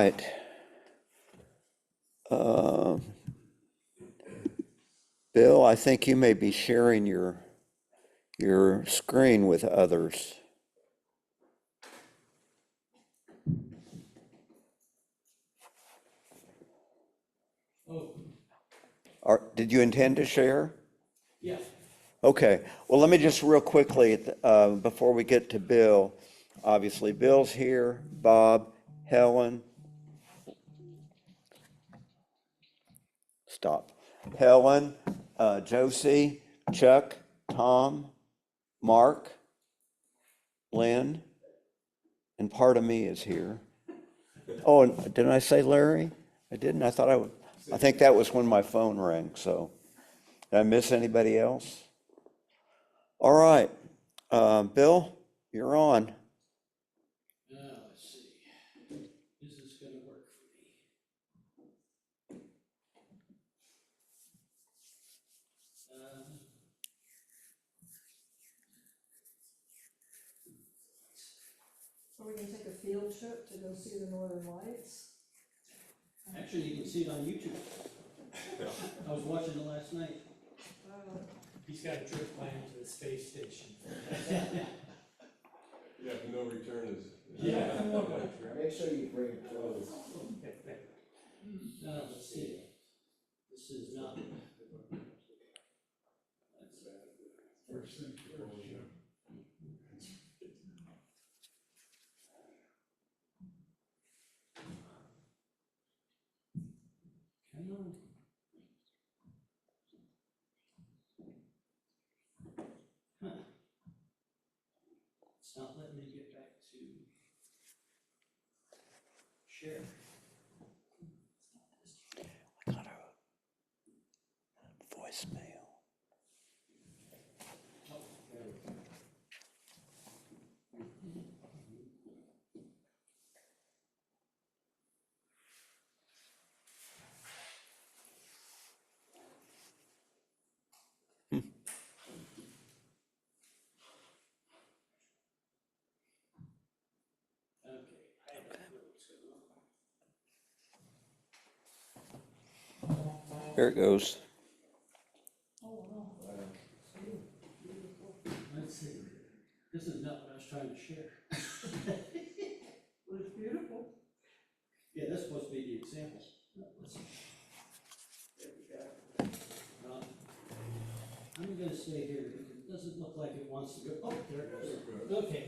right. Bill, I think you may be sharing your screen with others. Did you intend to share? Yeah. Okay, well, let me just real quickly, before we get to Bill, obviously Bill's here, Bob, Helen. Stop. Helen, Josie, Chuck, Tom, Mark, Lynn, and part of me is here. Oh, and didn't I say Larry? I didn't. I thought I would. I think that was when my phone rang. So, did I miss anybody else? All right, Bill, you're on. Let's see. Is this going to work for me? Are we gonna take a field trip to go see the Northern Lights? Actually, you can see it on YouTube. I was watching it last night. He's got a trip planned to the space station. Yeah, but no return is. Yeah. Make sure you bring clothes. Let's see. This is not. First thing first, yeah. Come on. Huh. It's not letting me get back to share. I got a voicemail. Oh, there we go. Okay, I don't know what's going on. Here it goes. Let's see. This is not what I was trying to share. It was beautiful. Yeah, that's supposed to be the example. No, listen. There we go. I'm gonna stay here because it doesn't look like it wants to go. Oh, there it goes. Okay.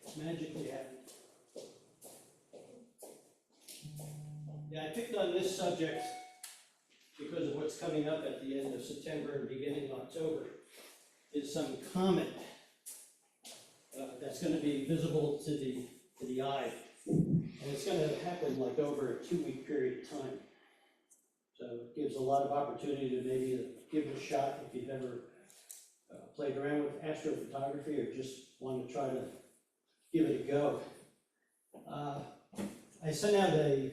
It's magically happened. Yeah, I picked on this subject because of what's coming up at the end of September and beginning of October. Is some comet that's going to be visible to the eye, and it's going to happen like over a 2-week period of time. So it gives a lot of opportunity to maybe give it a shot if you've ever played around with astrophotography or just want to try to give it a go. I sent out a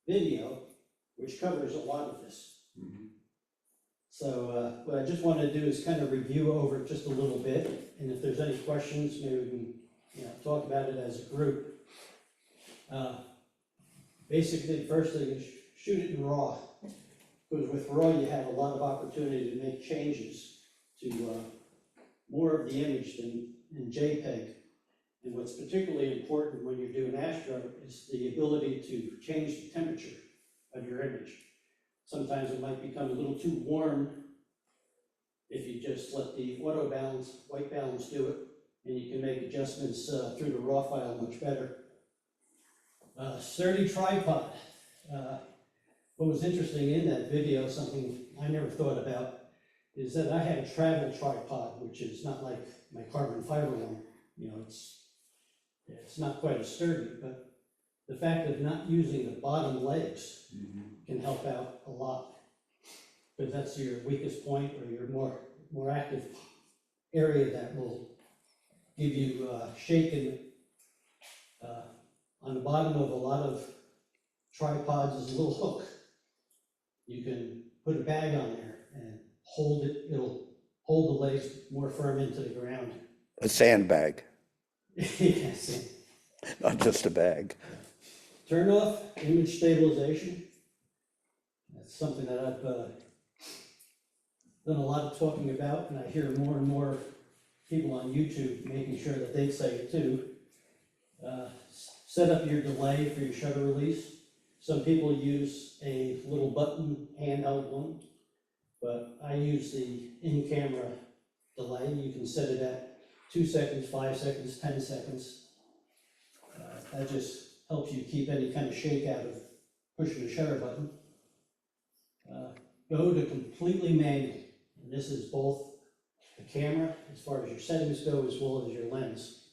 video which covers a lot of this. So what I just want to do is kind of review over it just a little bit, and if there's any questions, maybe we can talk about it as a group. Basically, the first thing is shoot it in RAW, because with RAW you have a lot of opportunity to make changes to more of the image than in JPEG. And what's particularly important when you're doing astro is the ability to change the temperature of your image. Sometimes it might become a little too warm if you just let the auto balance, white balance do it, and you can make adjustments through the RAW file much better. Sturdy tripod. What was interesting in that video, something I never thought about, is that I had a travel tripod, which is not like my carbon fiber one. It's not quite as sturdy, but the fact of not using the bottom legs can help out a lot, because that's your weakest point or your more active area that will give you shake on the bottom of a lot of tripods is a little hook. You can put a bag on there and hold it, it'll hold the legs more firm into the ground. A sandbag, Yes. not just a bag. turn off image stabilization. That's something that I've done a lot of talking about, and I hear more and more people on YouTube making sure that they say it too. Set up your delay for your shutter release. Some people use a little button handheld one, but I use the in-camera delay. You can set it at 2 seconds, 5 seconds, 10 seconds. That just helps you keep any kind of shake out of pushing the shutter button. Go to completely manual. And this is both the camera, as far as your settings go, as well as your lens.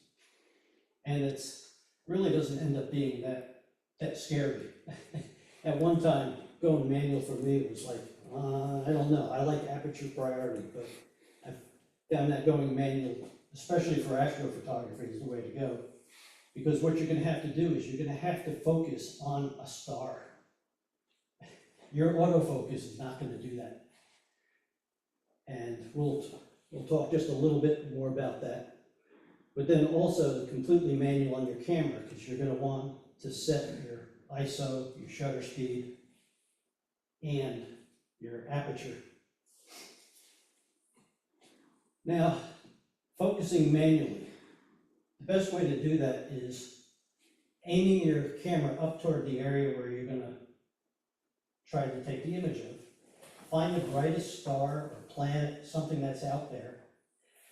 And it's really doesn't end up being that scary. At one time, going manual for me was like, I don't know, I like aperture priority, but I found that going manual, especially for astrophotography, is the way to go. Because what you're gonna have to do is you're gonna have to focus on a star. Your autofocus is not gonna do that. And we'll talk just a little bit more about that. But then also completely manual on your camera, because you're gonna want to set your ISO, your shutter speed, and your aperture. Now, focusing manually. The best way to do that is aiming your camera up toward the area where you're gonna try to take the image of. Find the brightest star or planet, something that's out there.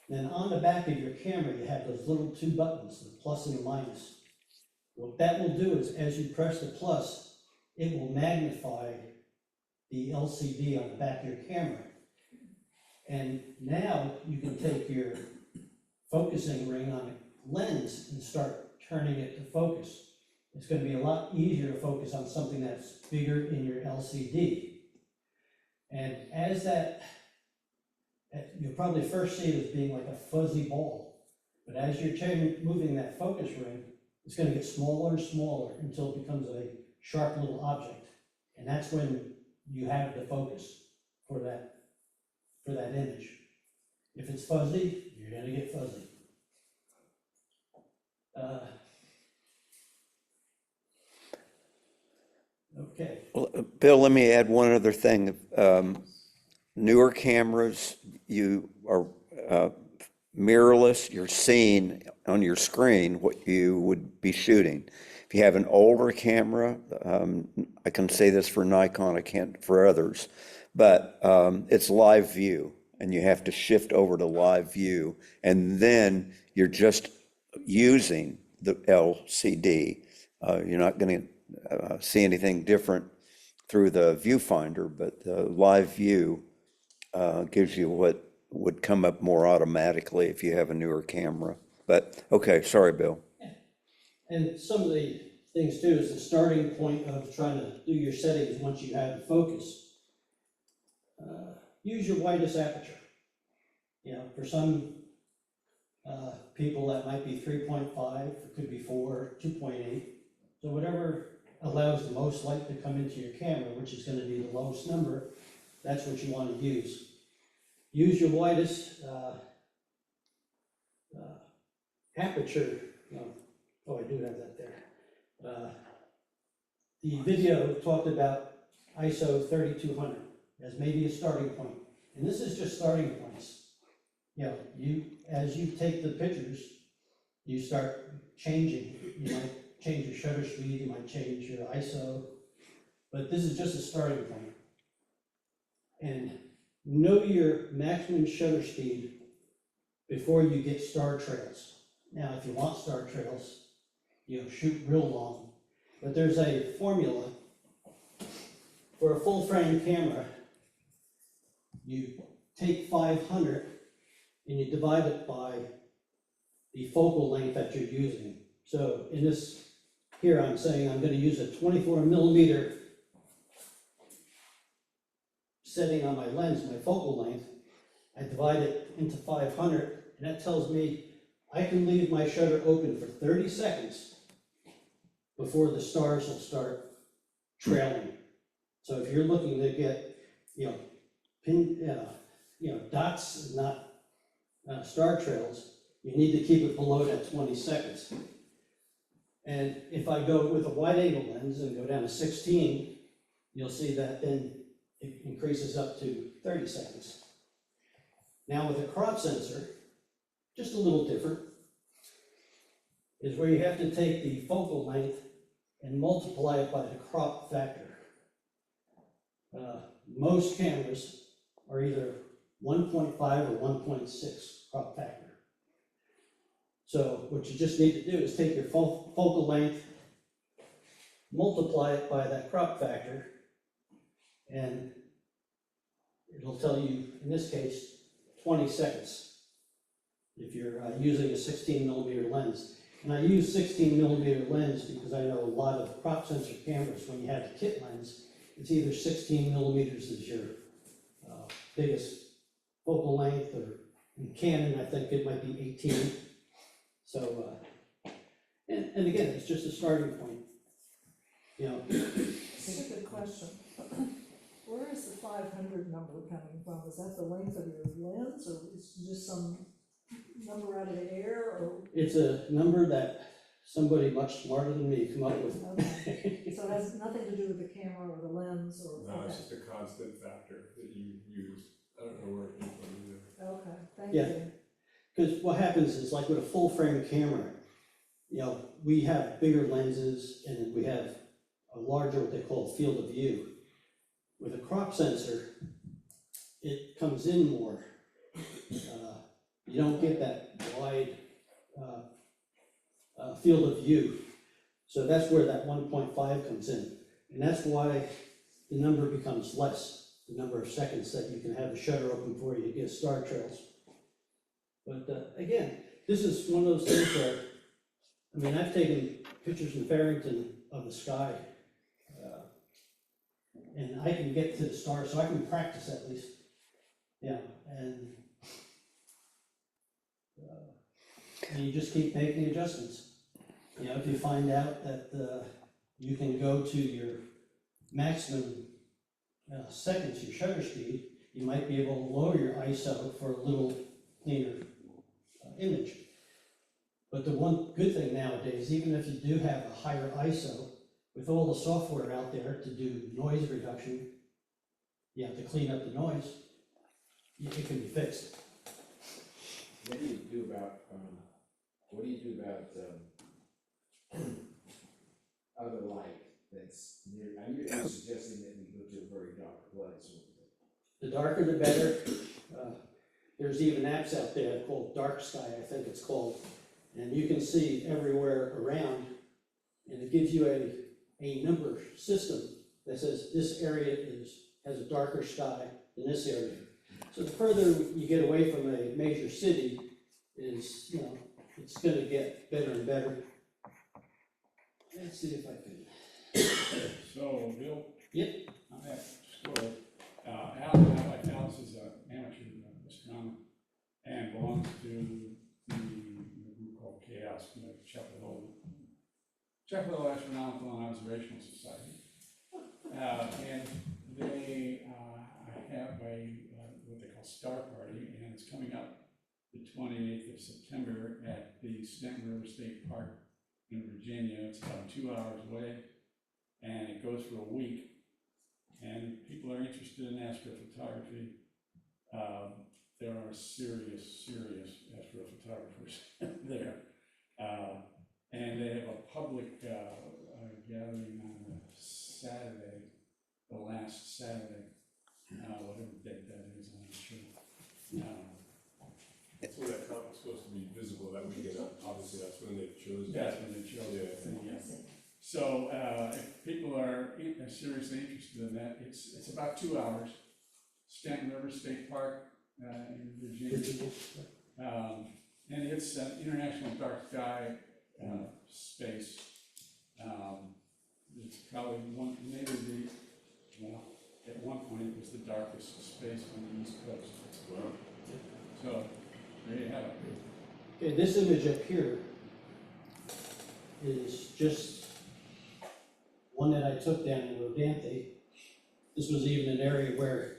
Then on the back of your camera, you have those little 2 buttons, the plus and the minus. What that will do is, as you press the plus, it will magnify the LCD on the back of your camera. And now you can take your focusing ring on a lens and start turning it to focus. It's going to be a lot easier to focus on something that's bigger in your LCD. And as you'll probably first see it as being like a fuzzy ball. But as you're moving that focus ring, it's going to get smaller and smaller until it becomes a sharp little object. And that's when you have the focus for that image. If it's fuzzy, you're going to get fuzzy. Okay. Well, Bill, let me add one other thing. Newer cameras, you are mirrorless, you're seeing on your screen what you would be shooting. If you have an older camera, I can say this for Nikon, I can't for others, but it's live view, and you have to shift over to live view, and then you're just using the LCD. You're not going to see anything different through the viewfinder, but the live view gives you what would come up more automatically if you have a newer camera. But okay, sorry, Bill. And some of the things too is the starting point of trying to do your settings once you have the focus. Use your widest aperture. You know, for some people that might be 3.5, it could be 4, 2.8. So whatever allows the most light to come into your camera, which is going to be the lowest number, that's what you want to use. Use your widest aperture. Oh, I do have that there. The video talked about ISO 3200 as maybe a starting point. And this is just starting points. You know, as you take the pictures, you start changing. You might change your shutter speed, you might change your ISO, but this is just a starting point. And know your maximum shutter speed before you get star trails. Now, if you want star trails, shoot real long. But there's a formula for a full frame camera. You take 500 and you divide it by the focal length that you're using. So in this here, I'm saying I'm going to use a 24 millimeter setting on my lens, my focal length. I divide it into 500, and that tells me I can leave my shutter open for 30 seconds before the stars will start trailing. So if you're looking to get, dots, not star trails, you need to keep it below that 20 seconds. And if I go with a wide angle lens and go down to 16, you'll see that then it increases up to 30 seconds. Now with a crop sensor, just a little different, is where you have to take the focal length and multiply it by the crop factor. Most cameras are either 1.5 or 1.6 crop factor. So what you just need to do is take your focal length, multiply it by that crop factor, and it'll tell you, in this case, 20 seconds if you're using a 16mm lens. And I use 16mm lens because I know a lot of crop sensor cameras, when you have the kit lens, it's either 16mm is your biggest focal length, or in Canon, I think it might be 18. So, and again, it's just a starting point. You know, That's a good question. Where is the 500 number coming from? Is that the length of your lens, or is it just some number out of the air, or? it's a number that somebody much smarter than me come up with. Okay. So it has nothing to do with the camera or the lens or? No, it's Okay. just a constant factor that you use. I don't know where it came from either. Okay, thank Yeah. you. Because what happens is, like with a full frame camera, you know, we have bigger lenses and we have a larger, what they call field of view. With a crop sensor, it comes in more. You don't get that wide field of view. So that's where that 1.5 comes in. And that's why the number becomes less, the number of seconds that you can have the shutter open for you to get star trails. But again, this is one of those things where, I mean, I've taken pictures in Farrington of the sky, and I can get to the stars, so I can practice at least. Yeah, and you just keep making adjustments. You know, if you find out that you can go to your maximum seconds, your shutter speed, you might be able to lower your ISO for a little cleaner image. But the one good thing nowadays, even if you do have a higher ISO, with all the software out there to do noise reduction, you have to clean up the noise, it can be fixed. What do you do about, other light that's near, you're suggesting that we go to a very dark place? The darker the better. There's even apps out there called Dark Sky, I think it's called, and you can see everywhere around, and it gives you a number system that says this area has a darker sky than this area. So the further you get away from a major city is, you know, it's going to get better and better. Let's see if I can. So, Bill? Yep. I have story. Alice is an amateur astronomer and belongs to the group called Chaos, Chatham Astronomical and Observational Society. And they have what they call Star Party, and it's coming up the 28th of September at the Stanton River State Park in Virginia. It's about 2 hours away, and it goes for a week. And people are interested in astrophotography. There are serious astrophotographers there. And they have a public gathering on Saturday, the last Saturday, whatever date that is, I'm not sure. That's when that comet's supposed to be visible that weekend. Obviously, that's when they've chosen. That's when they chose it. Yeah. Yeah. So if people are seriously interested in that, it's about 2 hours. Stanton River State Park in Virginia. And it's an international dark sky space. It's probably at one point it was the darkest space on the East Coast. Wow. So there you have it. Okay, this image up here is just one that I took down in Rodanthe. This was even an area where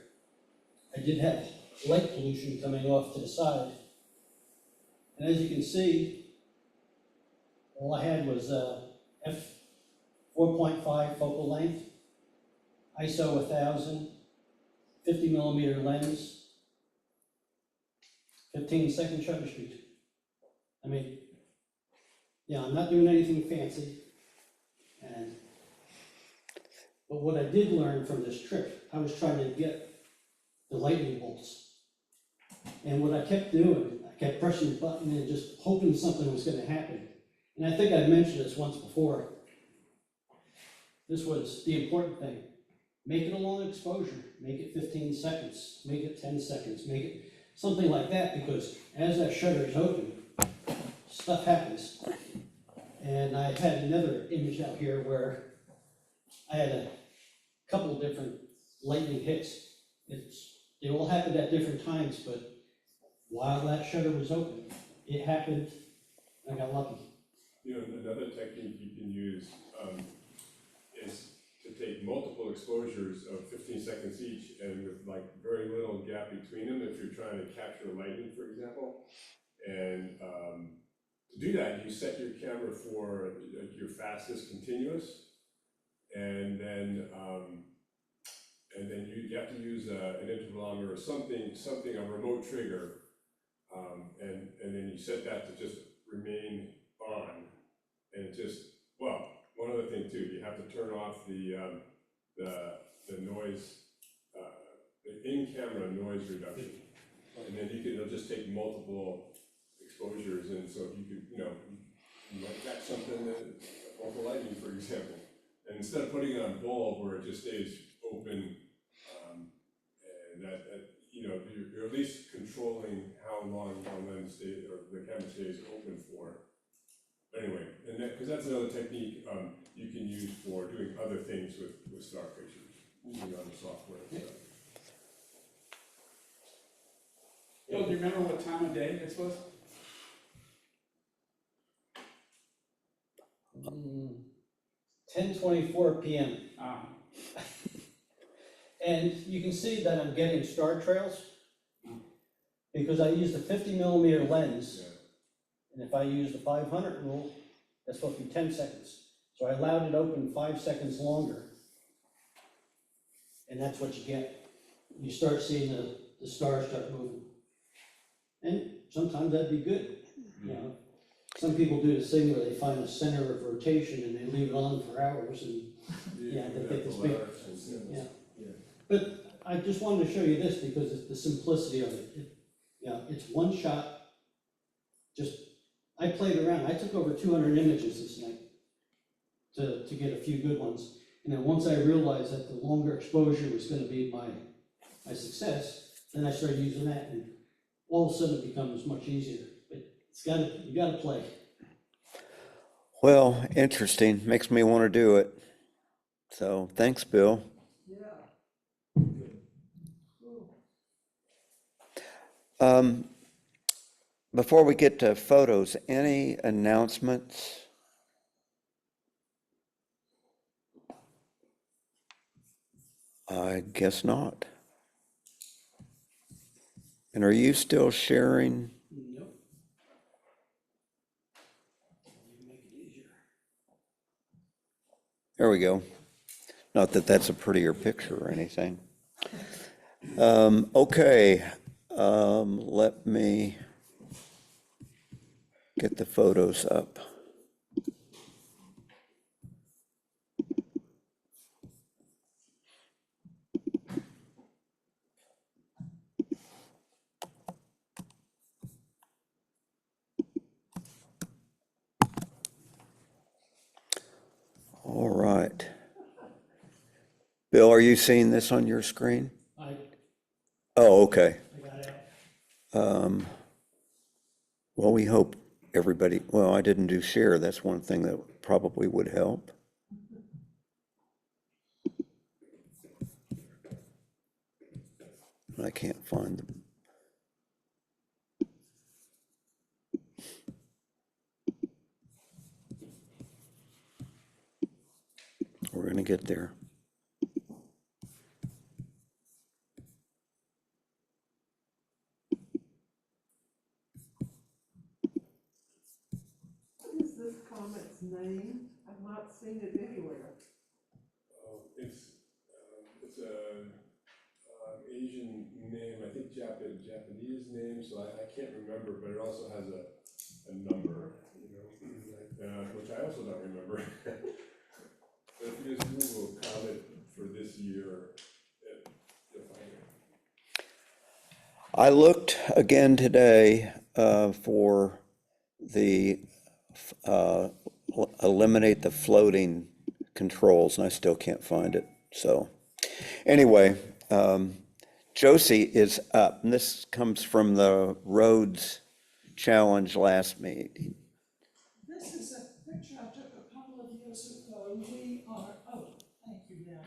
I did have light pollution coming off to the side. And as you can see, all I had was f4.5 focal length, ISO 1000, 50 millimeter lens, 15-second shutter speed. I mean, yeah, I'm not doing anything fancy. But what I did learn from this trip, I was trying to get the lightning bolts. And what I kept doing, I kept pressing the button and just hoping something was gonna happen. And I think I mentioned this once before. This was the important thing. Make it a long exposure, make it 15 seconds, make it 10 seconds, make it something like that, because as that shutter is open, stuff happens. And I had another image out here where I had a couple different lightning hits. They all happened at different times, but while that shutter was open, it happened, I got lucky. You know, another technique you can use is to take multiple exposures of 15 seconds each, and with like very little gap between them, if you're trying to capture lightning, for example. And to do that, you set your camera for your fastest continuous, and then you have to use an intervalometer or something, a remote trigger, and then you set that to just remain on, and it just, well, one other thing too, you have to turn off the noise, the in-camera noise reduction, and then it'll just take multiple exposures, and so if you could, you might catch something that, off the lightning, for example, and instead of putting it on bulb where it just stays open, and that you're at least controlling how long the lens stays, or the camera stays open for. Anyway, and because that's another technique you can use for doing other things with star pictures, using on the software and stuff. Bill, do you remember what time of day this was? 10:24 p.m. Ah, And you can see that I'm getting star trails because I used a 50 millimeter lens. Yeah. And if I use the 500 rule, that's supposed to be 10 seconds. So I allowed it open 5 seconds longer. And that's what you get. You start seeing the stars start moving. And sometimes that'd be good, you know. Some people do this thing where they find the center of rotation and they leave it on for hours and, yeah, they get this big, yeah. But I just wanted to show you this because it's the simplicity of it. It's one shot. I played around. I took over 200 images this night to get a few good ones. And then once I realized that the longer exposure was going to be my success, then I started using that, and all of a sudden it becomes much easier. But you gotta play. Well, interesting, makes me want to do it. So, thanks, Bill. Yeah. Cool. Before we get to photos, any announcements? I guess not. And are you still sharing? Nope. You make it easier. There we go. Not that that's a prettier picture or anything. Okay, let me get the photos up. All right. Bill, are you seeing this on your screen? Oh, okay. I got it. Well, we hope everybody, well, I didn't do share. That's one thing that probably would help. I can't find them. We're going to get there. What is this comments name? I've not seen it anywhere. It's a Asian name, I think Japanese name, so I can't remember, but it also has a number, you know, which I also don't remember. But if you just Google Comet for this year, you'll find it. I looked again today for the eliminate the floating controls, and I still can't find it. So anyway, Josie is up, and this comes from the Roads Challenge last meeting. This is a picture I took a couple of years ago. Thank you, Dan.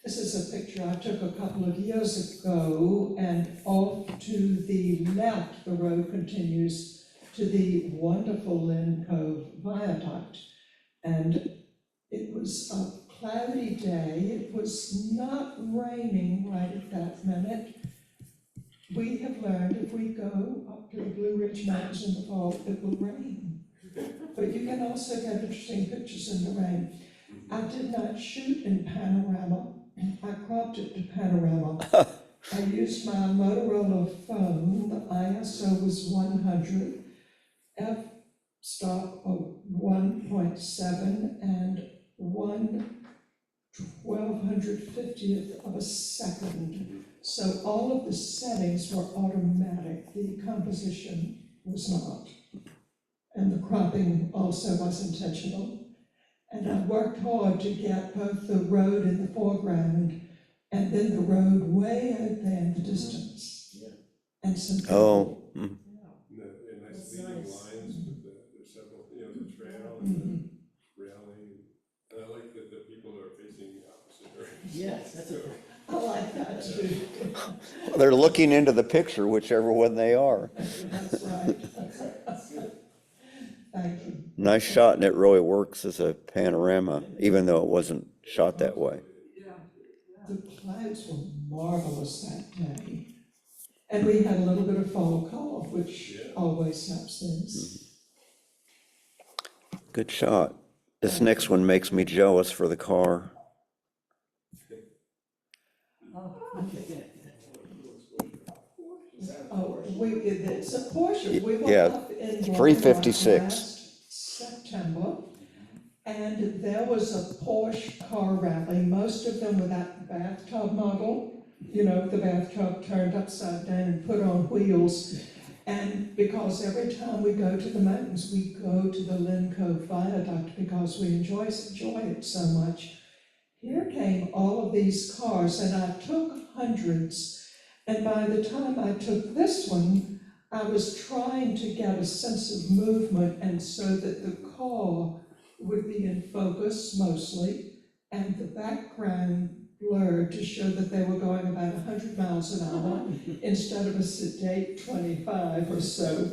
This is a picture I took a couple of years ago, and off to the left, the road continues to the wonderful Lynn Cove Viaduct. And it was a cloudy day. It was not raining right at that minute. We have learned if we go up to the Blue Ridge Mountains in the fall, it will rain. But you can also get interesting pictures in the rain. I did not shoot in panorama. I cropped it to panorama. I used my Motorola phone. The ISO was 100, f-stop of 1.7, and 1/1250th of a second. So all of the settings were automatic. The composition was not. And the cropping also was intentional. And I worked hard to get both the road in the foreground and then the road way out there in the distance. Yeah. And some people. Oh, And the nice That's leading nice. lines with there's several, you know, the trail and the railing. And I like that the people are facing the opposite direction. Yes, that's a. I like that too. they're looking into the picture, whichever one they are. That's right. Thank you. Nice shot, and it really works as a panorama, even though it wasn't shot that way. Yeah. The clouds were marvelous that day. And we had a little bit of fall color, which always helps things. Good shot. This next one makes me jealous for the car. It's a Porsche. We were Yeah, up in 356. last September, and there was a Porsche car rally. Most of them were that bathtub model, you know, the bathtub turned upside down and put on wheels. And because every time we go to the mountains, we go to the Lynn Cove Viaduct because we enjoy it so much. Here came all of these cars, and I took hundreds. And by the time I took this one, I was trying to get a sense of movement, and so that the car would be in focus mostly, and the background blurred to show that they were going about 100 miles an hour instead of a sedate 25 or so.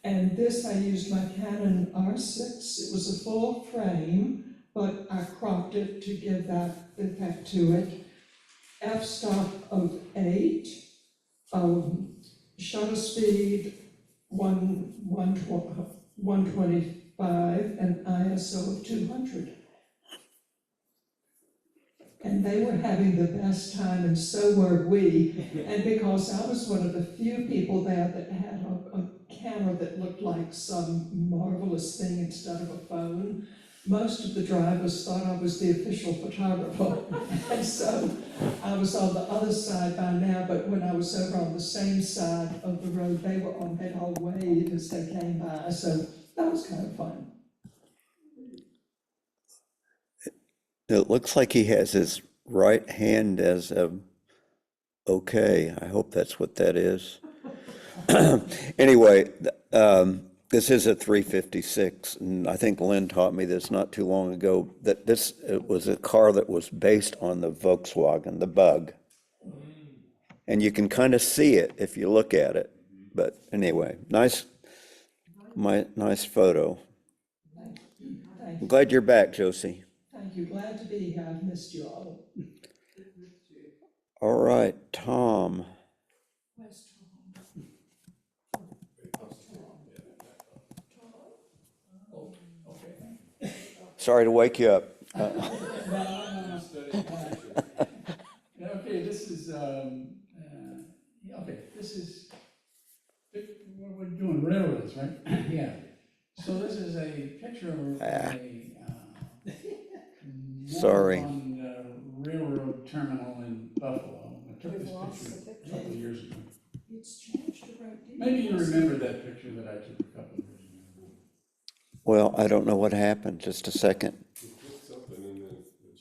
And this, I used my Canon R6. It was a full frame, but I cropped it to give that effect to it. F-stop of 8, shutter speed 125, and ISO of 200. And they were having the best time, and so were we. And because I was one of the few people there that had a camera that looked like some marvelous thing instead of a phone, most of the drivers thought I was the official photographer. And so I was on the other side by now, but when I was over on the same side of the road, they'd all waved as they came by. So that was kind of fun. It looks like he has his right hand as a okay. I hope that's what that is. Anyway, this is a 356, and I think Lynn taught me this not too long ago, that it was a car that was based on the Volkswagen, the Bug. And you can kind of see it if you look at it. But anyway, nice photo. Thank you. I'm glad you're back, Josie. Thank you. Glad to be here. I've missed you all. All right, Tom. Where's Tom? Sorry to wake you up. No. Okay, this is, yeah, okay, this is, we're doing railroads, right? Yeah. So this is a picture of a, Sorry. railroad terminal in Buffalo. I took We've this lost picture the a picture. couple of years ago. It's changed a great deal. Maybe you remember that picture that I took a couple of years ago. Well, I don't know what happened. Just a second. You click something and then it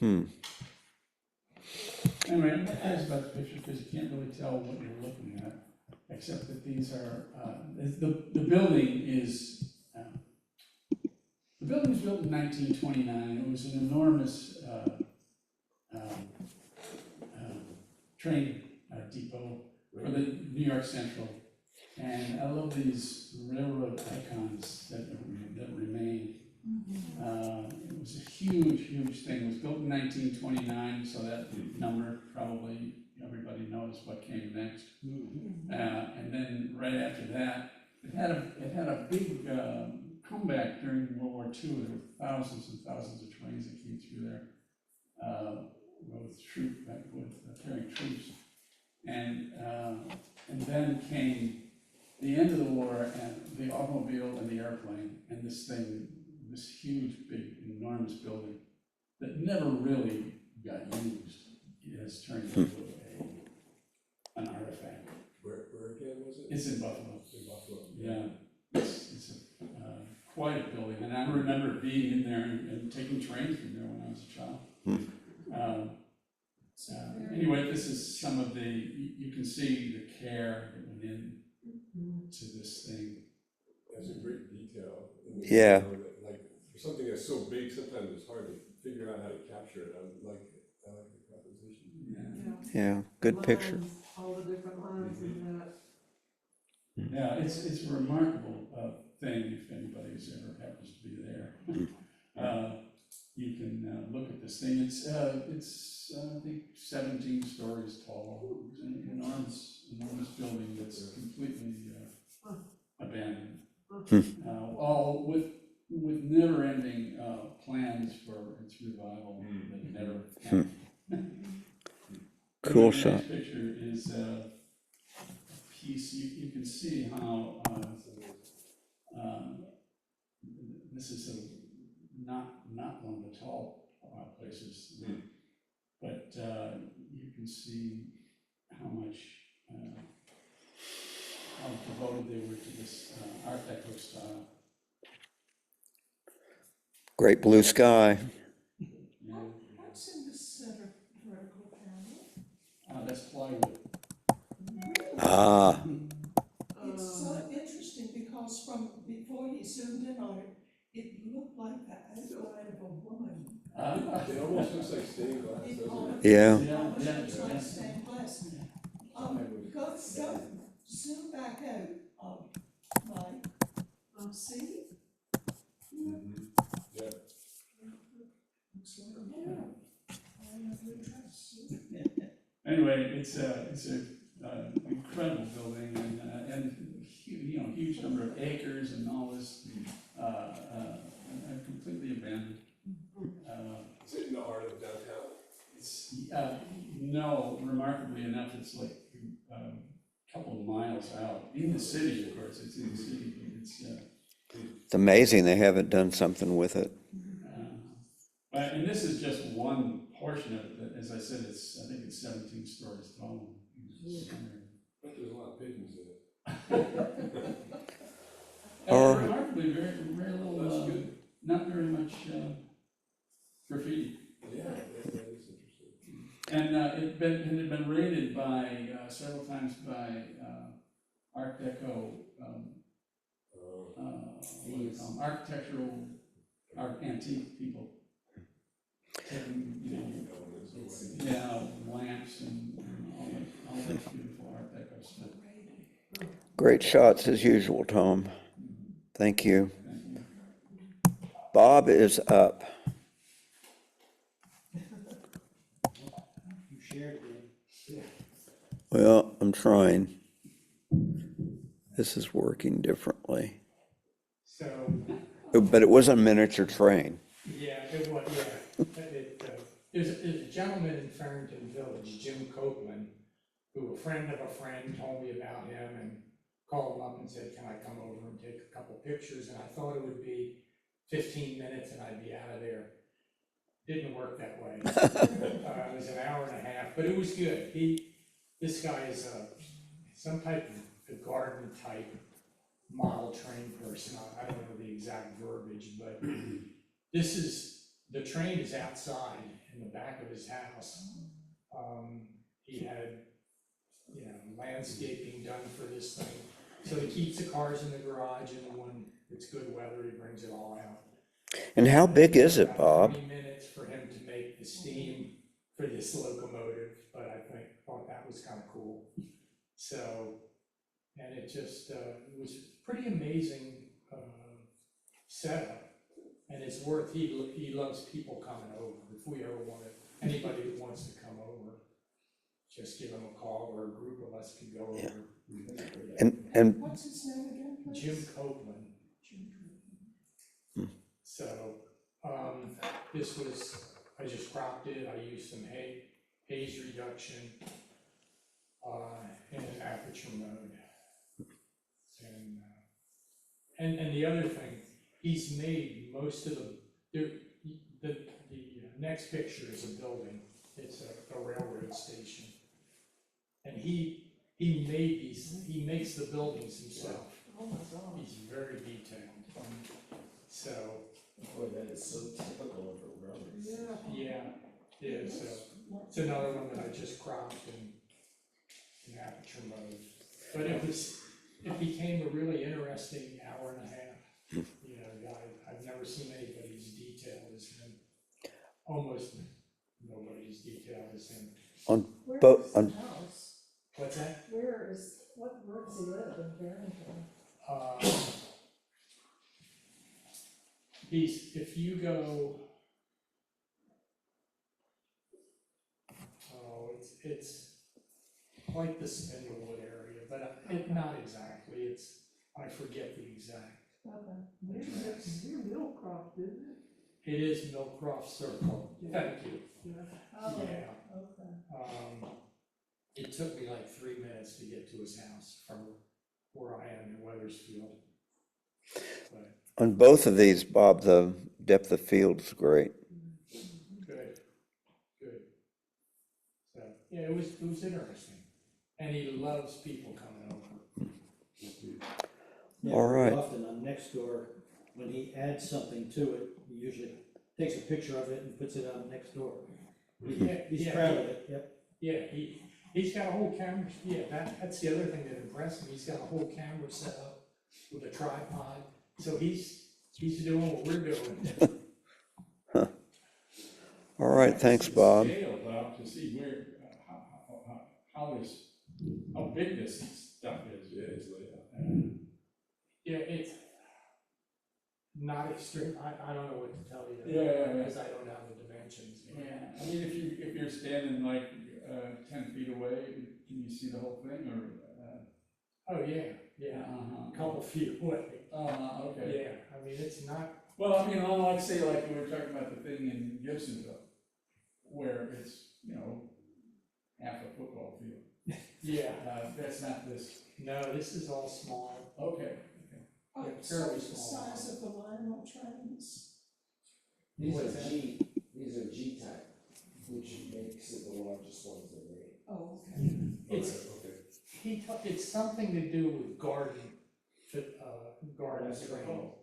changed. Anyway, I'm not curious about the picture because you can't really tell what you're looking at, except that these are, the building is, the building was built in 1929. It was an enormous train depot for the New York Central. And I love these railroad icons that remain. It was a huge, huge thing. It was built in 1929, so that number probably everybody knows what came next. And then right after that, it had a big comeback during World War II. There were thousands and thousands of trains that came through there with carrying troops. And then came the end of the war and the automobile and the airplane and this huge, big, enormous building that never really got used. It has turned into an artifact. Where again was it? It's in Buffalo. In Buffalo. Yeah, it's quite a building, and I remember being in there and taking trains from there when I was a child. Anyway, this is some of you can see the care that went into this thing. That's a great detail. Yeah. You know, like, for something that's so big, sometimes it's hard to figure out how to capture it. I like the composition. Yeah, good picture. Lines, all the different lines in that. Yeah, it's a remarkable thing if anybody's ever happens to be there. You can look at this thing. It's I think 17 stories tall. It's an enormous building that's completely abandoned. All with never-ending plans for its revival that never happened. Cool The shot. next picture is a piece. You can see how this is not one of the tall places, but you can see how much how devoted they were to this Art Deco style. Great blue sky. Yeah. What's in the center vertical panel? That's plywood. Ah, It's so interesting because from before he zoomed in on it, it looked like the outline of a woman. It almost looks like stained glass, It doesn't almost it? Yeah. looks like stained glass. Go zoom back out, Mike. See? Yeah. Looks like a woman. I have your dress. Anyway, it's a incredible building and huge number of acres and all this, completely abandoned. Is it in the heart of downtown? It's, no, remarkably enough, it's like a couple of miles out, in the city, of course, it's in the city, it's amazing they haven't done something with it. and this is just one portion of it, that, as I said, I think it's 17 stories tall. But there's a lot of pigeons in it. Or- Remarkably, very little, That's good. not very much graffiti. Yeah, that is interesting. And it had been rated by, several times by Art Deco, what do they call them? Architectural, antique people. Taking, lamps and all that beautiful Art Deco stuff. Great shots as usual, Tom. Thank you. Bob is up. You shared it. Well, I'm trying. This is working differently. So, But it was a miniature train. Yeah, it was, yeah. There's a gentleman in Farrington Village, Jim Copeland, who a friend of a friend told me about him and called him up and said, can I come over and take a couple pictures? And I thought it would be 15 minutes and I'd be out of there. Didn't work that way. It was an hour and a half, but it was good. This guy is some type of a garden type model train person. I don't know the exact verbiage, but the train is outside in the back of his house. He had, landscaping done for this thing. So he keeps the cars in the garage, and when it's good weather, he brings it all out. And how big is it, About Bob? 20 minutes for him to make the steam for this locomotive, but I thought that was kind of cool. So, and it just, it was pretty amazing setup. And it's worth, he loves people coming over. If we ever wanted, anybody who wants to come over, just give him a call, or a group of us could go Yeah. over. And What's his name again, please? Jim Copeland. So, this was, I just cropped it, I used some haze reduction, in an aperture mode. And the other thing, he's made most of the next picture is a building, it's a railroad station. And he makes the buildings himself. Oh my God. He's very detailed. So, Boy, that is so typical of a railroad. yeah, so it's another one that I just cropped in aperture mode. But it became a really interesting hour and a half. I've never seen anybody as detailed as him. Almost nobody's detailed as him. Where But- is the house? What's that? Where does he live in Barrington? If you go, it's like the Spindlewood area, but not exactly, I forget the exact. Okay. Near Millcroft, isn't it? It is Millcroft Circle, thank you. Yeah. Oh, Yeah. okay. It took me like 3 minutes to get to his house from where I am in Weathersfield. But on both of these, Bob, the depth of field is great. good. So, yeah, it was interesting. And he loves people coming over. Yeah, All very right. often on Nextdoor, when he adds something to it, he usually takes a picture of it and puts it on Nextdoor. He's proud of it, yep. Yeah, he's got a whole camera, that's the other thing that impressed me, he's got a whole camera set up with a tripod, so he's doing what we're doing. All right, thanks, Bob. Scale, Bob, to see where, how big this stuff is. Yeah, it's laid out. Yeah, it's not extreme, I don't know what to tell you. Yeah. Because I don't have the dimensions. Yeah, I mean, if you're standing like 10 feet away, can you see the whole thing, or? Oh, yeah, a couple feet away. Okay. Yeah, I mean, it's not. Well, I mean, unlike, say, like, we were talking about the thing in Gibsonville, where it's, half a football field. Yeah, that's not this. No, this is all small. Okay. Oh, Yeah, so fairly it's the small. size of the Lionel trains? These What's are that? G type, which makes it the largest ones they made. Oh, okay. It's something to do with garden That's training. cool.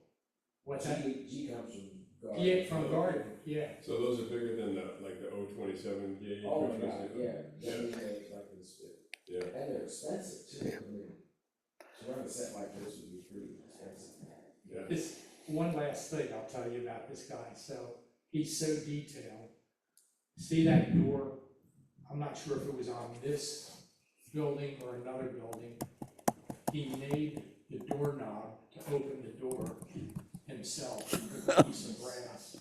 What's that? G comes from garden. Yeah, from garden, yeah. So those are bigger than like the 027 gauge? Oh my which God, was- yeah, they make like this big. Yeah. And they're expensive too, I mean, to run a set like this would be pretty expensive. Yeah. This, one last thing I'll tell you about this guy, so he's so detailed. See that door? I'm not sure if it was on this building or another building. He made the doorknob to open the door himself with a piece of brass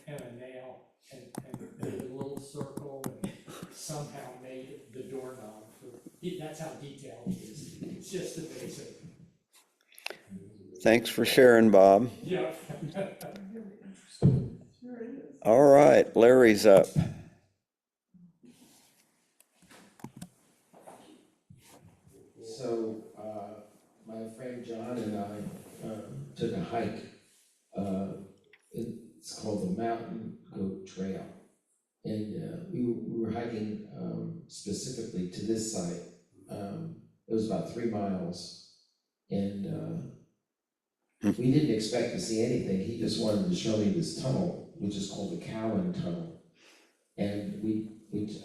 and a nail and did a little circle and somehow made the doorknob that's how detailed he is. It's just the basic. Thanks for sharing, Bob. Yeah. Sure is. All right, Larry's up. So, my friend John and I, took a hike. It's called the Mountain Goat Trail. And, we were hiking, specifically to this site. It was about 3 miles. And, we didn't expect to see anything. He just wanted to show me this tunnel, which is called the Cowan Tunnel. And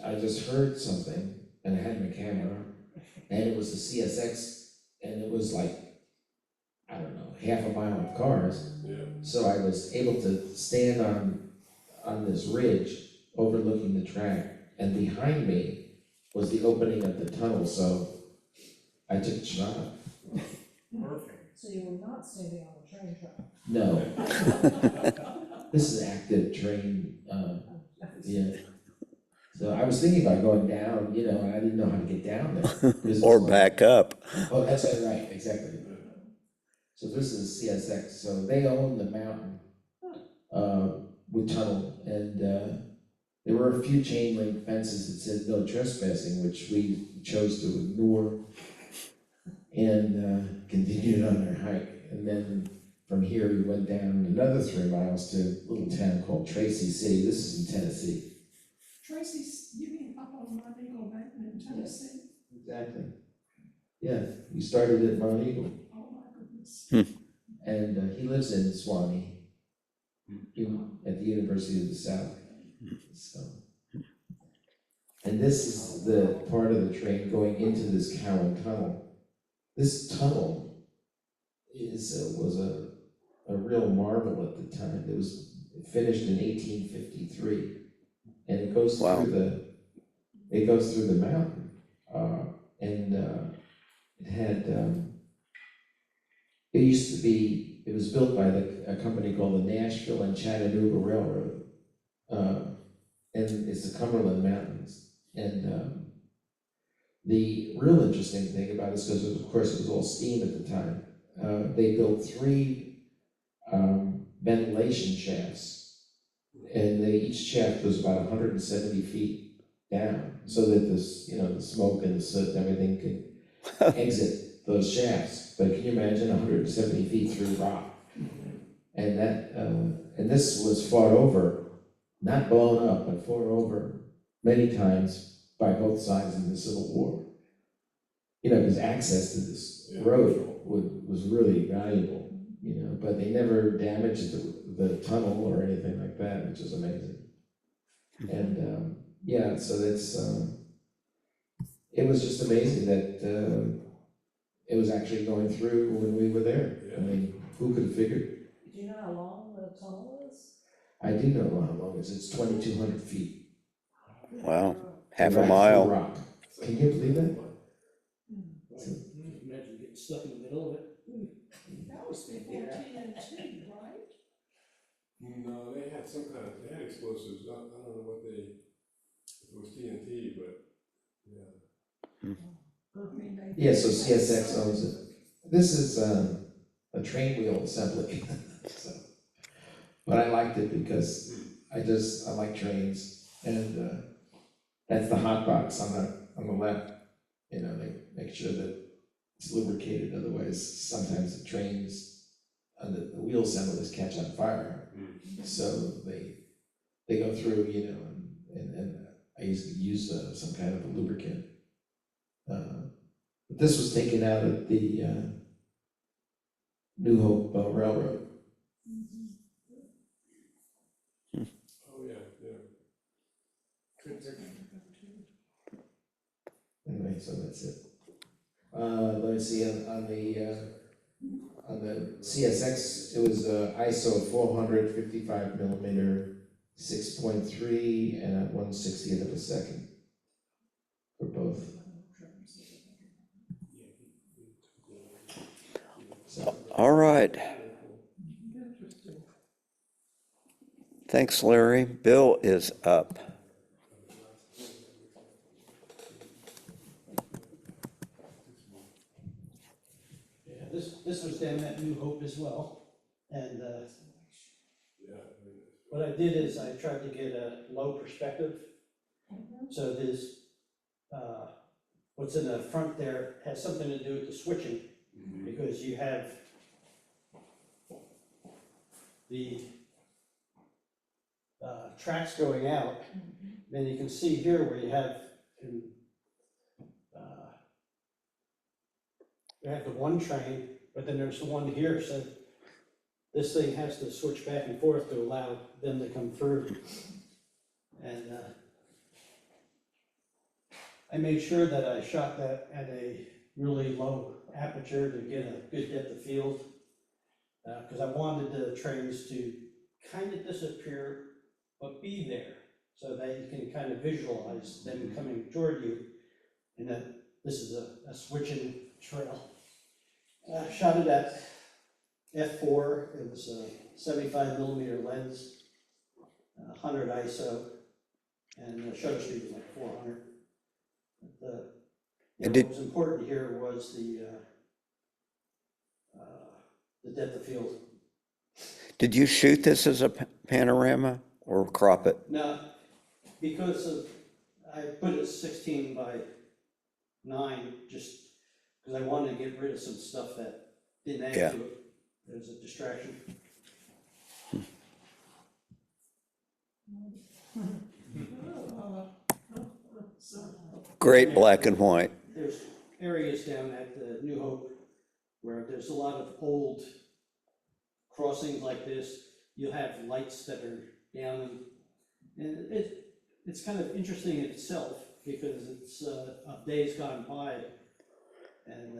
I just heard something, and I had my camera, and it was the CSX, and it was like, I don't know, half a mile of cars. Yeah. So I was able to stand on this ridge overlooking the track, and behind me was the opening of the tunnel, so I took a shot. Perfect. So you were not standing on the train track? No. This is active train, yeah. So I was thinking about going down, you know, and I didn't know how to get down there. Or back up. Oh, that's right, exactly. So this is CSX, so they own the mountain, with tunnel, and, there were a few chain link fences that said no trespassing, which we chose to ignore and, continued on our hike. And then from here, we went down another 3 miles to a little town called Tracy City. This is in Tennessee. Tracy, you mean up on Mount Eagle Mountain in Tennessee? Exactly. Yeah, we started at Mount Eagle. Oh, my goodness. And he lives in Swanee, at the University of the South. So, and this is the part of the train going into this Cowan Tunnel. This tunnel was a real marvel at the time. It was finished in 1853, and it goes Wow. through the mountain, and it had. It was built by a company called the Nashville and Chattanooga Railroad, and it's the Cumberland Mountains. And the real interesting thing about this, because of course it was all steam at the time, they built 3 ventilation shafts, and each shaft was about 170 feet down, so that the smoke and the soot and everything could exit those shafts. But can you imagine 170 feet through rock? And and this was fought over, not blown up, but fought over many times by both sides in the Civil War. You know, because access to this road was really valuable, you know, but they never damaged the tunnel or anything like that, which is amazing. And yeah, so it was just amazing that it was actually going through when we were there. I mean, who could have figured? Do you know how long the tunnel is? I do know how long it is. It's 2,200 feet. Wow, half a Right through mile. rock. Can you believe that? Imagine getting stuck in the middle of it. That was before TNT, right? No, they had they had explosives, I don't know what if it was TNT, but, yeah. I mean, they. Yeah, so CSX owns it. This is a train wheel assembly. So, but I liked it because I like trains, and that's the hot box on the left. You know, they make sure that it's lubricated, otherwise sometimes the trains, the wheel assemblies catch on fire. So they go through, you know, and I used to use some kind of a lubricant. But this was taken out of the New Hope Railroad. Oh, yeah, yeah. Anyway, so that's it. Let me see, on the CSX, it was ISO 455 millimeter, 6.3, and 1/60th of a second for both. So, All right. Thanks, Larry. Bill is up. Yeah, this was down at New Hope as well. And Yeah. what I did is I tried to get a low perspective. So there's, what's in the front there has something to do with the switching, because you have the tracks going out. Then you can see here where you have, you have the one train, but then there's the one here, so this thing has to switch back and forth to allow them to come through. And I made sure that I shot that at a really low aperture to get a good depth of field, because I wanted the trains to kind of disappear, but be there, so that you can kind of visualize them coming toward you, and that this is a switching trail. Shot it at f4, it was a 75mm lens, 100 ISO, and the shutter speed was like 400. But what was important here was the depth of field. Did you shoot this as a panorama or crop it? Now, because of, I put it 16 by 9, just because I wanted to get rid of some stuff that didn't add to it. It was a distraction. Great black and white. There's areas down at the New Hope where there's a lot of old crossings like this. You'll have lights that are down, and it's kind of interesting in itself, because it's of days gone by. And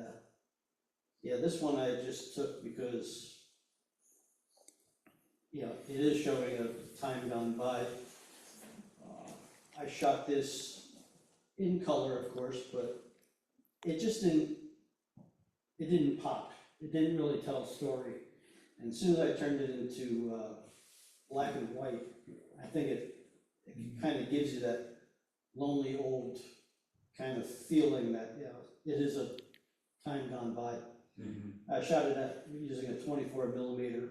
yeah, this one I just took because, you know, it is showing a time gone by. I shot this in color, of course, but it just didn't pop. It didn't really tell a story. And as soon as I turned it into black and white, I think it kind of gives you that lonely old kind of feeling that, you know, it is a time gone by. I shot it at using a 24mm.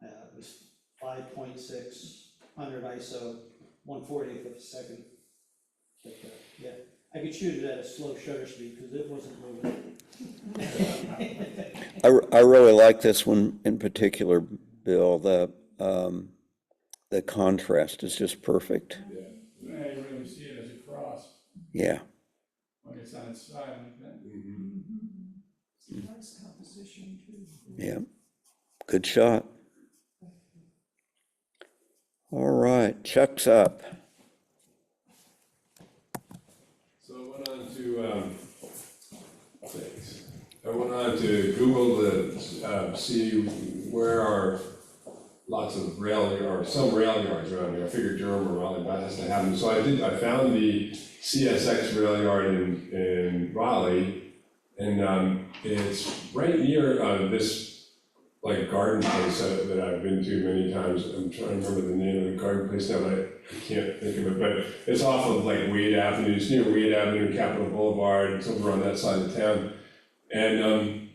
It was 5.6, 100 ISO, 1/40th of a second. But yeah, I could shoot it at a slow shutter speed because it wasn't moving. I really like this one in particular, Bill. The contrast is just perfect. Yeah, you really see it as a cross Yeah. when it's on its side like that. It's a nice composition too. Yeah. Good shot. All right, Chuck's up. So I went on to, thanks. I went on to Google to see where are lots of some rail yards around here. I figured Durham or Raleigh has to have them. So I found the CSX rail yard in Raleigh, and it's right near this like garden place that I've been to many times. I'm trying to remember the name of the garden place now, but I can't think of it. But it's off of like Wade Avenue. It's near Wade Avenue and Capitol Boulevard. It's over on that side of town, and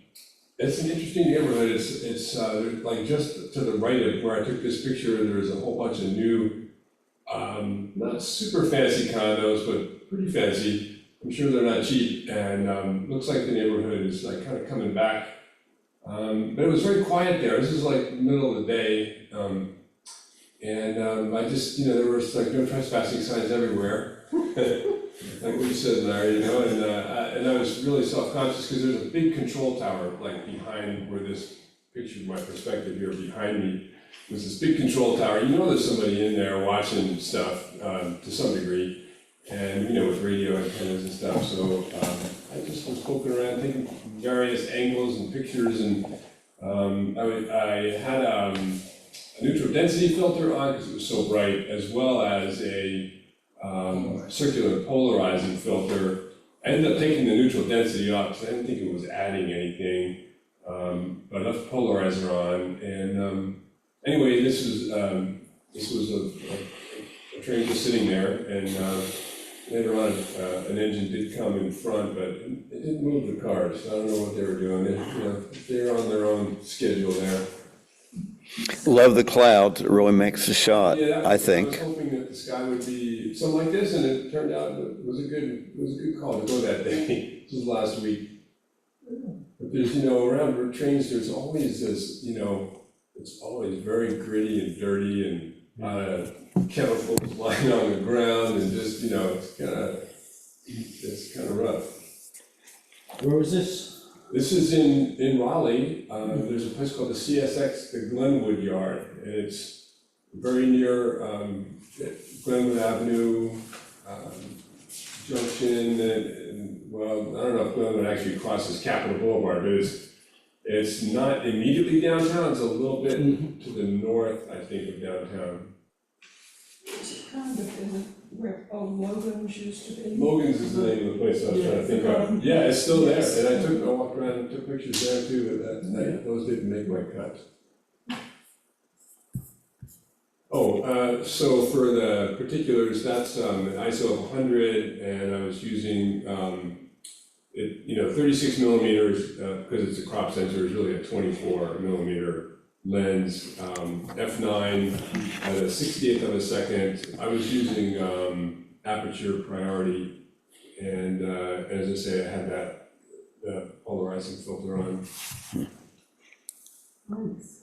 it's an interesting neighborhood. It's like just to the right of where I took this picture. There's a whole bunch of new, not super fancy condos, but pretty fancy. I'm sure they're not cheap, and looks like the neighborhood is like kind of coming back. But it was very quiet there. This is like middle of the day, and I just, you know, there was like no trespassing signs everywhere, like what you said, Larry, you know, and I was really self-conscious because there's a big control tower like behind where this picture, my perspective here behind me, was this big control tower. You know there's somebody in there watching stuff to some degree, and, you know, with radio antennas and stuff, so I just was poking around, taking various angles and pictures, and I had a neutral density filter on because it was so bright, as well as a circular polarizing filter. I ended up taking the neutral density off because I didn't think it was adding anything, but I left the polarizer on, and anyway, this was a train just sitting there, and later on, an engine did come in front, but it didn't move the cars. I don't know what they were doing. They're on their own schedule there. Love the clouds, it really makes the shot, Yeah, I was think. hoping that the sky would be something like this, and it turned out it was a good call to go that day. This was last week. But there's, around trains, there's always this, it's always very gritty and dirty and chemicals lying on the ground and just, it's kind of rough. Where was this? This is in Raleigh. There's a place called the CSX, the Glenwood Yard, and it's very near Glenwood Avenue, Junction, and well, I don't know if Glenwood actually crosses Capitol Boulevard, but it's not immediately downtown. It's a little bit to the north, I think, of downtown. Is it kind of in where old Logan's used to be? Logan's is the name of the place I was trying to think of. Yeah, it's still there, and I walked around and took pictures there too, but those didn't make my cut. Oh, so for the particulars, that's an ISO of 100, and I was using 36 millimeters, because it's a crop sensor, is really a 24 millimeter lens, f9 at a 60th of a second. I was using aperture priority, and as I say, I had that polarizing filter on.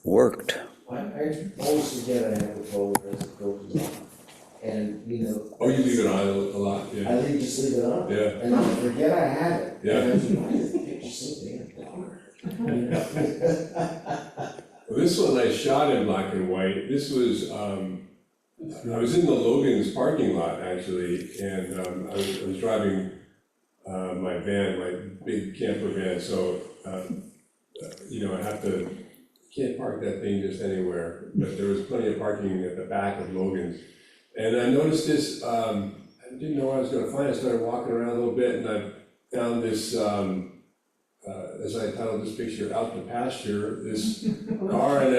Worked. I always forget I have a folder as it goes on. And, Oh, you leave it on a lot, I yeah. just leave it on. Yeah. And I forget I have it. Yeah. And I was like, why is the picture so damn blurry? Well, this one I shot in black and white. This was, I was in the Logan's parking lot actually, and I was driving my van, my big camper van, so, I can't park that thing just anywhere, but there was plenty of parking at the back of Logan's. And I noticed this, I didn't know what I was gonna find. I started walking around a little bit, and I found this, as I titled this picture, Out to Pasture, this car, and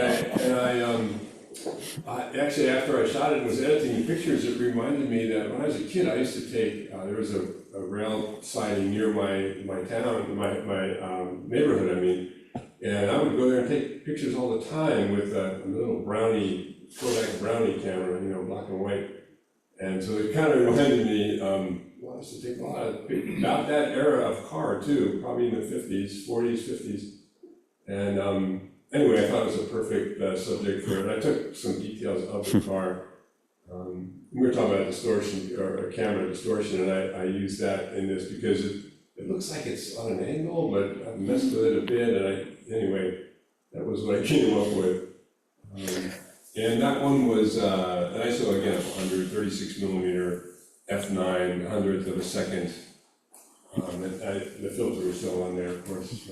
I actually, after I shot it and was editing the pictures, it reminded me that when I was a kid, I used to take, there was a rail siding near my town, my neighborhood, I mean, and I would go there and take pictures all the time with a little Kodak Brownie camera, black and white. And so it kind of reminded me, I used to take a lot of pictures about that era of car too, probably in the 50s, 40s, 50s. And anyway, I thought it was a perfect subject for it. I took some details of the car. We were talking about distortion, or camera distortion, and I used that in this because it looks like it's on an angle, but I've messed with it a bit, and anyway, that was what I came up with. And that one was an ISO, again, 136 millimeter, f9, 100th of a second. The filter was still on there, of course.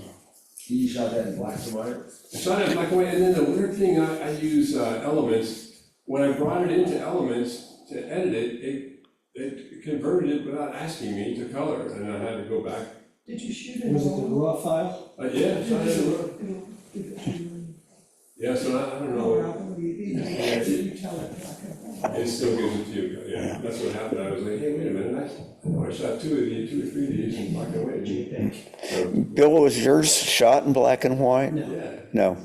You shot that in black and white? I shot it in black and white, and then the weird thing, I use Elements. When I brought it into Elements to edit it converted it without asking me to color, and I had to go back. Did you shoot it? Was it the raw file? Yeah, I shot it in raw. It'll give it to you in Yeah, so I don't color, know. I believe, you tell it black and white. It still gives it to you, yeah, that's what happened. I was like, hey, wait a minute, I know I shot two or three of these in black and white. So, Bill, was yours shot in black and white? No. yeah. No.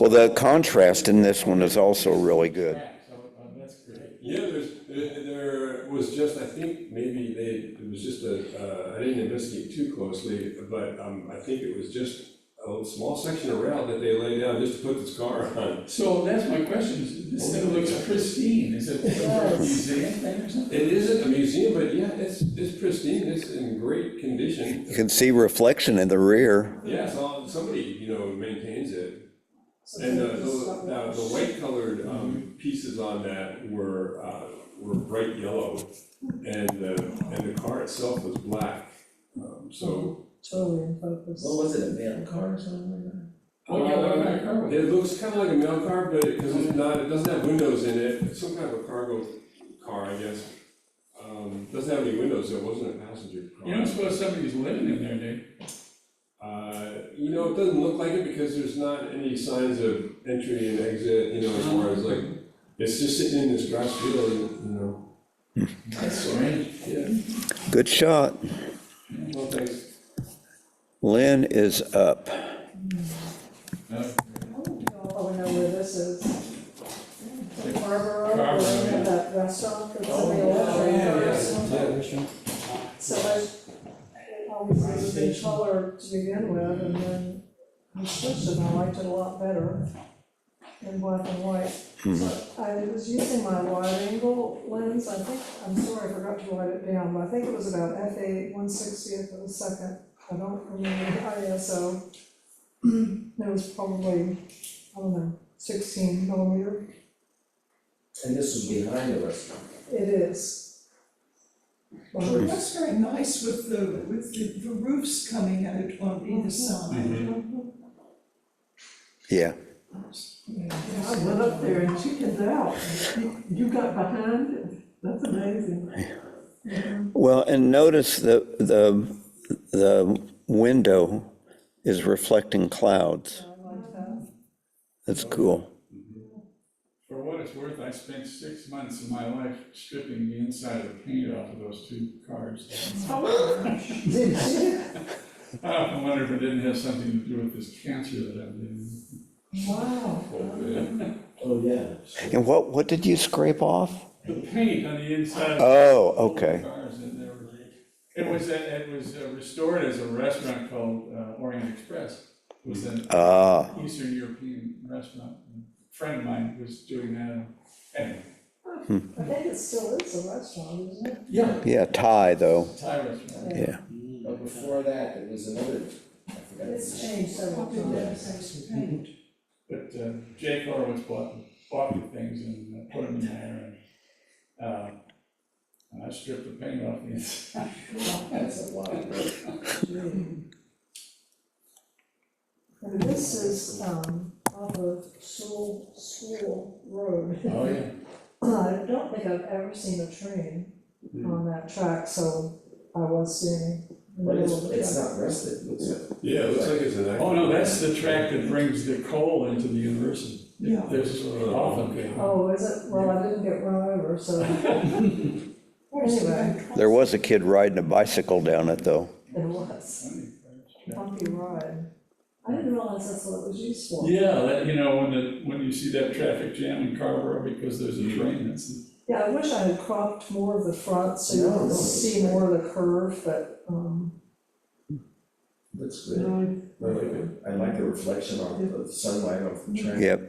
Well, the contrast in this one is also really good. So, that's great. Yeah, there was just, I think maybe it was just I didn't investigate too closely, but I think it was just a small section of rail that they laid down just to put this car on. So that's my question, this thing looks pristine, is it a museum thing or something? It isn't a museum, but yeah, it's pristine, it's in great condition. You can see reflection in the rear. Yeah, so somebody, maintains it. And the white colored pieces on that were bright yellow, and the car itself was black. So Totally in focus. What was it, a mail car or something like that? Oh, yeah, what kind of car was it? it looks kind of like a mail car, but because it doesn't have windows in it. It's some kind of a cargo car, I guess. Doesn't have any windows, so it wasn't a passenger car. You don't suppose somebody's living in there, do you? It doesn't look like it because there's not any signs of entry and exit, as far as like, it's just sitting in this grass field, That's great, yeah. Good shot. Well, thanks. Lynn is up. Oh, I know where this is. The Harbor, where they have that restaurant that's in the old train. So I always used it in color to begin with, and then I switched it, and I liked it a lot better in black and white. So I was using my wide angle lens, I think, I'm sorry, I forgot to write it down, but I think it was about f8 1/60th of a second. I don't remember the ISO. It was probably, I don't know, 16 millimeter. And this was behind the restaurant. It is. Well, that's very nice with the roofs coming out on either side. Yeah. I went up there and chickened out. You got behind it. That's amazing. Well, and notice the window is reflecting clouds. I like that. That's cool. For what it's worth, I spent 6 months of my life stripping the inside of the paint off of those two cars. Did you? I often wonder if it didn't have something to do with this cancer that I'm getting. Wow. Oh, yeah. And what did you scrape off? The paint on the inside of Oh, the okay. cars, and it was restored as a restaurant called Orient Express. It was an Eastern European restaurant. A friend of mine was doing that. Anyway, I think it still is a restaurant, isn't it? Yeah. Yeah, Thai though. Thai restaurant. Yeah. But before that, there was another, I forgot. It's changed several times. But Jay Horowitz bought the things and put them in there, and I stripped the paint off the inside. That's a lot of work. And this is, off of School Road. Oh, yeah. I don't think I've ever seen a train on that track, so I was seeing. But it's not rested, it looks like. Yeah, it looks like it's an. Oh, no, that's the track that brings the coal into the university. Yeah. There's often. Oh, is it? Well, I didn't get run over, so. Anyway, There was a kid riding a bicycle down it though. it was bumpy ride. I didn't realize that's what it was used for. Yeah, that, you know, when you see that traffic jam in Carrboro because there's a train that's. Yeah, I wish I had cropped more of the front so you could see more of the curve, but, Looks good. I like the reflection off the sunlight off the train. Yep.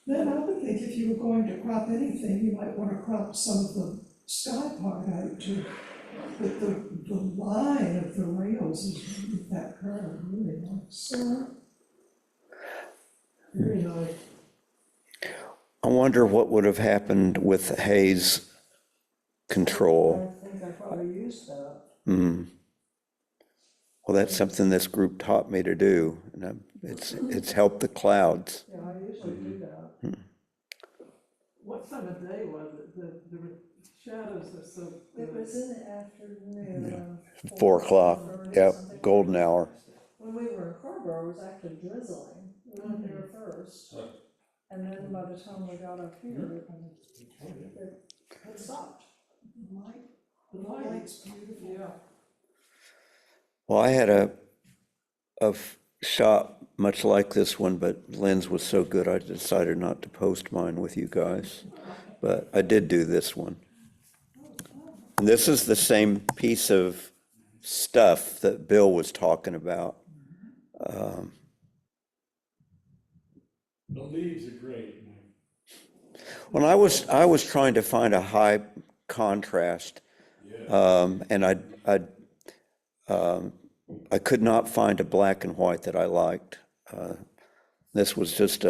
Then I would think if you were going to crop anything, you might want to crop some of the sky part out too. But the line of the rails is with that curve, really nice. very nice. I wonder what would have happened with haze control. I think I probably used that. Well, that's something this group taught me to do, and it's helped the clouds. Yeah, I usually do that. What time of day was it? The shadows are so It good. was in the afternoon. 4 o'clock, 4:30, yep, something like golden that. hour. When we were in Carrboro, it was actually drizzling. We went there first. And then by the time we got up here, it stopped. The light's beautiful. Yeah. Well, I had a shot much like this one, but lens was so good I decided not to post mine with you guys. But I did do this one. And this is the same piece of stuff that Bill was talking about. The leaves are great. When I was trying to find a high contrast, and I could not find a black and white that I liked. This was just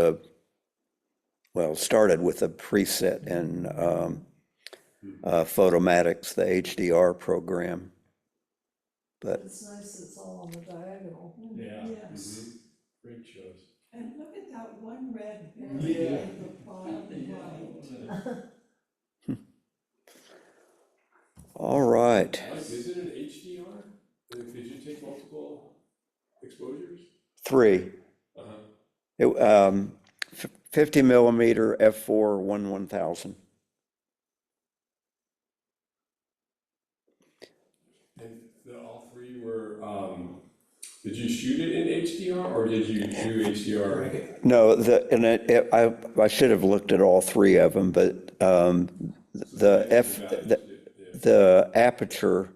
started with a preset in Photomatics, the HDR program. But It's nice, it's all on the diagonal. Yeah. Yes. Great shows. And look at that one red berry at the bottom right. all right, Is it an HDR? Did you take multiple exposures? 3. 50 millimeter f4 1/1000. Did you shoot it in HDR or did you do HDR? No, I should have looked at all three of them, but the aperture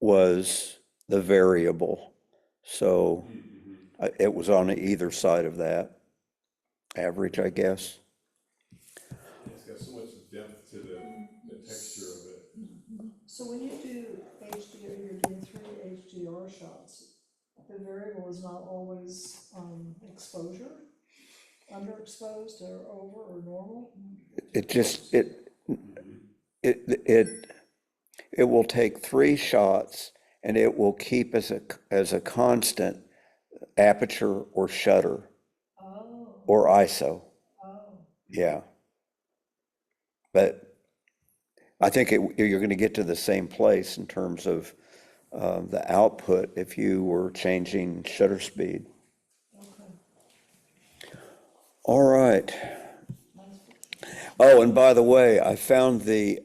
was the variable. So it was on either side of that average, I guess. It's got so much depth to the texture of it. So when you do HDR, you're doing 3 HDR shots, the variable is not always exposure, underexposed or over or normal? It will take 3 shots and it will keep as a constant aperture or shutter Oh, or ISO. oh, Yeah. But I think you're going to get to the same place in terms of the output if you were changing shutter speed. okay. All right. Nice. Oh, and by the way, I found the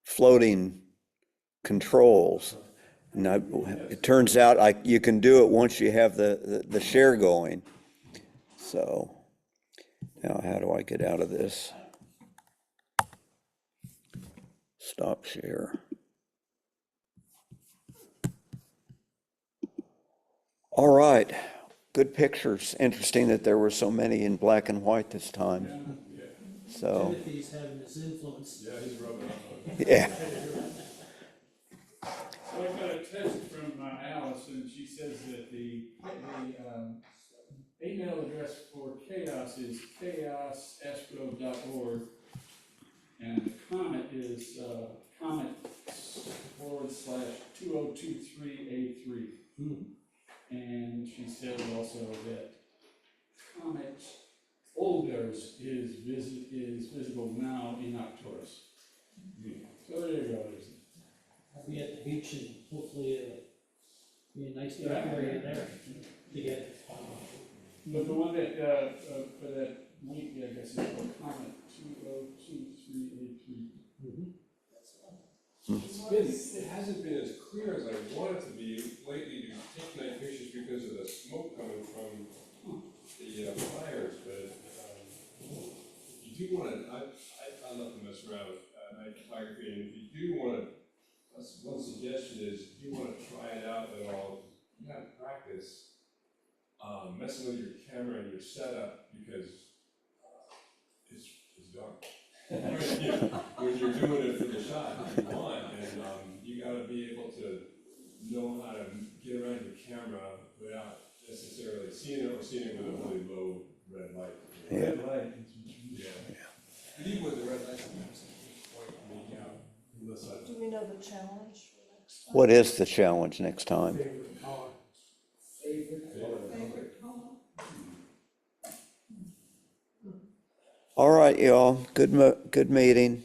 floating controls. And it turns out you can do it once you have the share going. So now how do I get out of this? Stop share. All right, good pictures. Interesting that there were so many in black and white this time. So, Timothy's having his influence. Yeah, he's rubbing off on it. yeah. So I got a text from Alice, and she says that the email address for chaos is chaosastro.org, and the comment is comment/2023A3. And she says also that Comet Olders is visible now in Arcturus. So there you go. I'll be at the beach and hopefully it'll be a nice dark area there to get. But the one that, for that week, I guess, is called Comet 2023A3. It hasn't been as clear as I want it to be lately to take night pictures because of the smoke coming from the fires, but you do want to, I love to mess around with night photography, and if you do want to, one suggestion is, if you want to try it out at all, you got to practice messing with your camera and your setup because it's dark. When you're doing it for the shot you want, and you gotta be able to know how to get around your camera without necessarily seeing it or seeing it with a really low red light. Yeah. Red light. Yeah. But even with the red light, sometimes it's quite make out unless I. Do we know the challenge for next time? What is the challenge next time? Favorite color. Favorite color? All right, y'all. Good meeting.